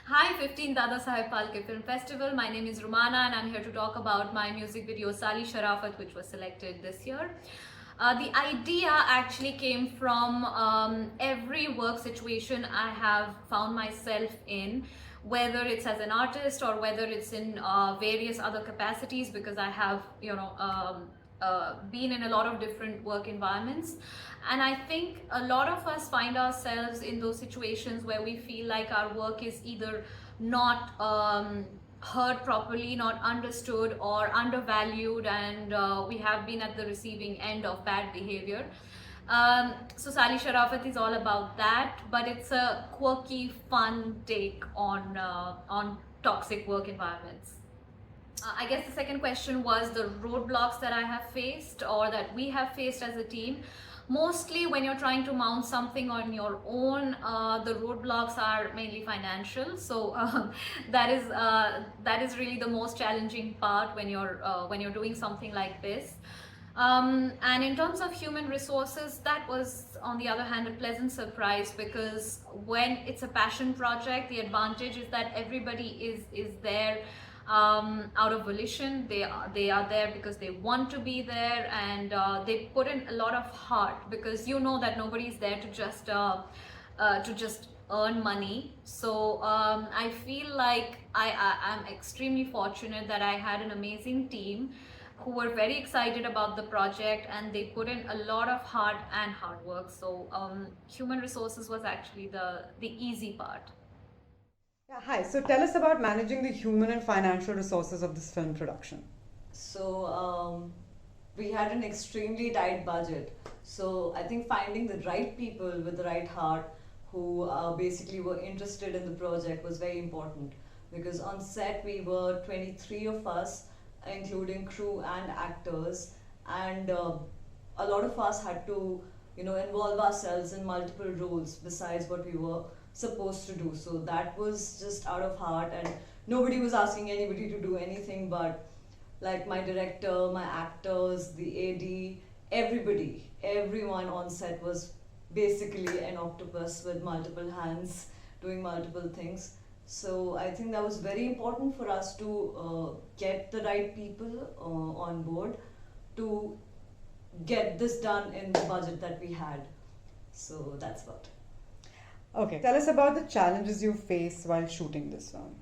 Hi, 15th Dada Saheb Phalke Film Festival. My name is Rumana and I'm here to talk about my music video Saali Sharafat, which was selected this year. The idea actually came from every work situation I have found myself in, whether it's as an artist or whether it's in various other capacities, because I have, been in a lot of different work environments. And I think a lot of us find ourselves in those situations where we feel like our work is either not heard properly, not understood, or undervalued, and we have been at the receiving end of bad behavior. So Saali Sharafat is all about that, but it's a quirky, fun take on toxic work environments. I guess the second question was the roadblocks that I have faced or that we have faced as a team. Mostly when you're trying to mount something on your own, the roadblocks are mainly financial. So that is really the most challenging part when you're doing something like this. And in terms of human resources, that was, on the other hand, a pleasant surprise, because when it's a passion project, the advantage is that everybody is there out of volition. They are there because they want to be there, and they put in a lot of heart, because you know that nobody is there to just earn money. So I feel like I'm extremely fortunate that I had an amazing team who were very excited about the project, and they put in a lot of heart and hard work. So human resources was actually the easy part. Yeah, hi. So tell us about managing the human and financial resources of this film production. So we had an extremely tight budget. So I think finding the right people with the right heart who basically were interested in the project was very important, because on set we were 23 of us, including crew and actors, and a lot of us had to involve ourselves in multiple roles besides what we were supposed to do. So that was just out of heart, and nobody was asking anybody to do anything but, like, my director, my actors, the AD, everybody, everyone on set was basically an octopus with multiple hands doing multiple things. So I think that was very important for us to get the right people on board to get this done in the budget that we had. So that's what. Okay. Tell us about the challenges you face while shooting this film.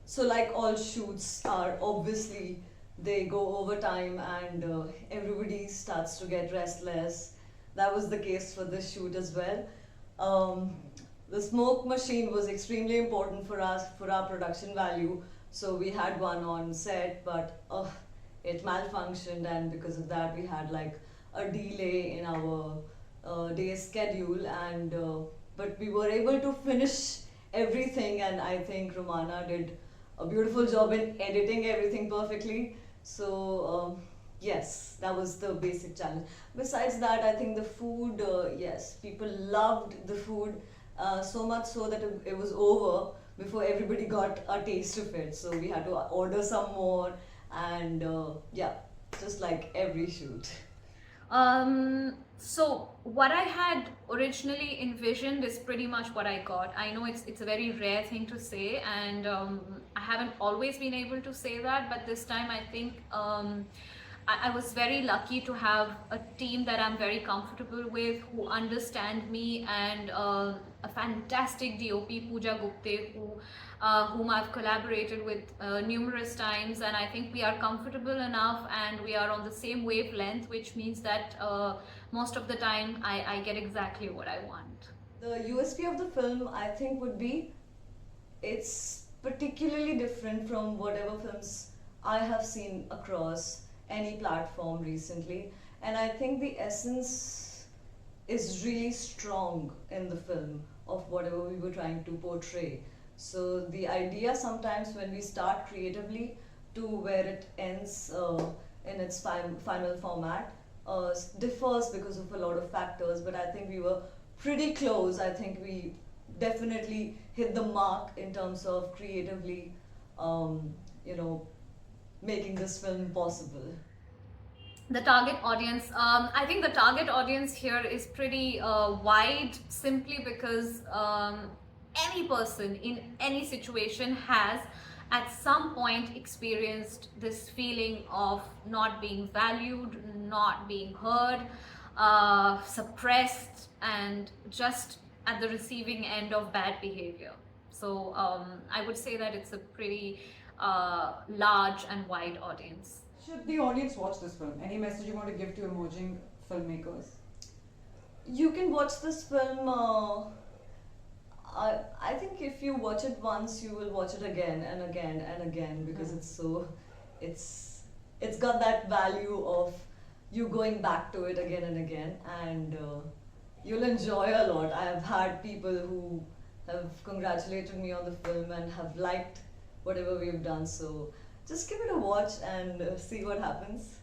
So, like all shoots are, obviously they go over time, and everybody starts to get restless. That was the case for this shoot as well. Um, the smoke machine was extremely important for us, for our production value. So we had one on set, but it malfunctioned, and because of that we had like a delay in our day's schedule. And but we were able to finish everything, and I think Romana did a beautiful job in editing everything perfectly. So yes, that was the basic challenge. Besides that, I think the food, yes, people loved the food, so much so that it was over before everybody got a taste of it. So we had to order some more, and yeah, just like every shoot. So what I had originally envisioned is pretty much what I got. I know it's a very rare thing to say, and I haven't always been able to say that, but this time I think I was very lucky to have a team that I'm very comfortable with, who understand me, and a fantastic DOP, Pooja Gupte, whom I've collaborated with numerous times, and I think we are comfortable enough and we are on the same wavelength, which means that most of the time I get exactly what I want. The USP of the film, I think, would be it's particularly different from whatever films I have seen across any platform recently. And I think the essence is really strong in the film of whatever we were trying to portray. So the idea sometimes when we start creatively to where it ends in its final format differs because of a lot of factors, but I think we were pretty close. I think we definitely hit the mark in terms of creatively, um, you know, making this film possible. The target audience, I think the target audience here is pretty wide, simply because any person in any situation has at some point experienced this feeling of not being valued, not being heard, suppressed, and just at the receiving end of bad behavior. So I would say that it's a pretty large and wide audience. Should the audience watch this film? Any message you want to give to emerging filmmakers? You can watch this film. I think if you watch it once, you will watch it again and again and again because it's got that value of you going back to it again and again, and you'll enjoy a lot. I have had people who have congratulated me on the film and have liked whatever we've done. So just give it a watch and see what happens.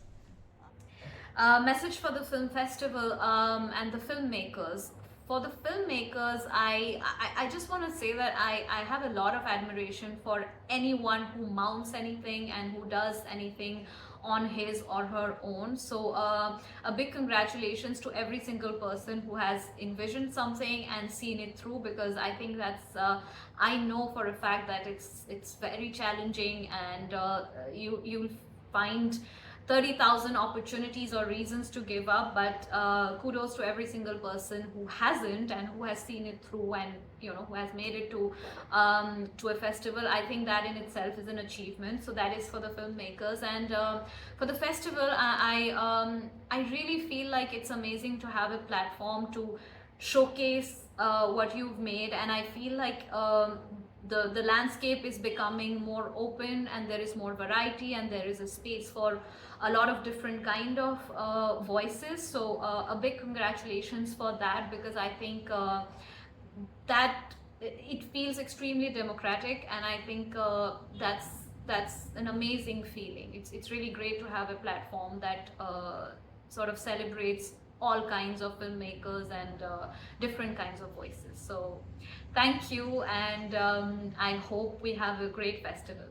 Message for the film festival and the filmmakers. For the filmmakers, I just want to say that I have a lot of admiration for anyone who mounts anything and who does anything on his or her own. So a big congratulations to every single person who has envisioned something and seen it through, because I think that's I know for a fact that it's very challenging, and you'll find 30,000 opportunities or reasons to give up, but kudos to every single person who hasn't and who has seen it through, and who has made it to a festival. I think that in itself is an achievement. So that is for the filmmakers. And for the festival, I really feel like it's amazing to have a platform to showcase what you've made, and I feel like the landscape is becoming more open, and there is more variety, and there is a space for a lot of different kind of voices. So a big congratulations for that, because I think that it feels extremely democratic, and I think that's an amazing feeling. It's really great to have a platform that sort of celebrates all kinds of filmmakers and different kinds of voices. So thank you, and I hope we have a great festival.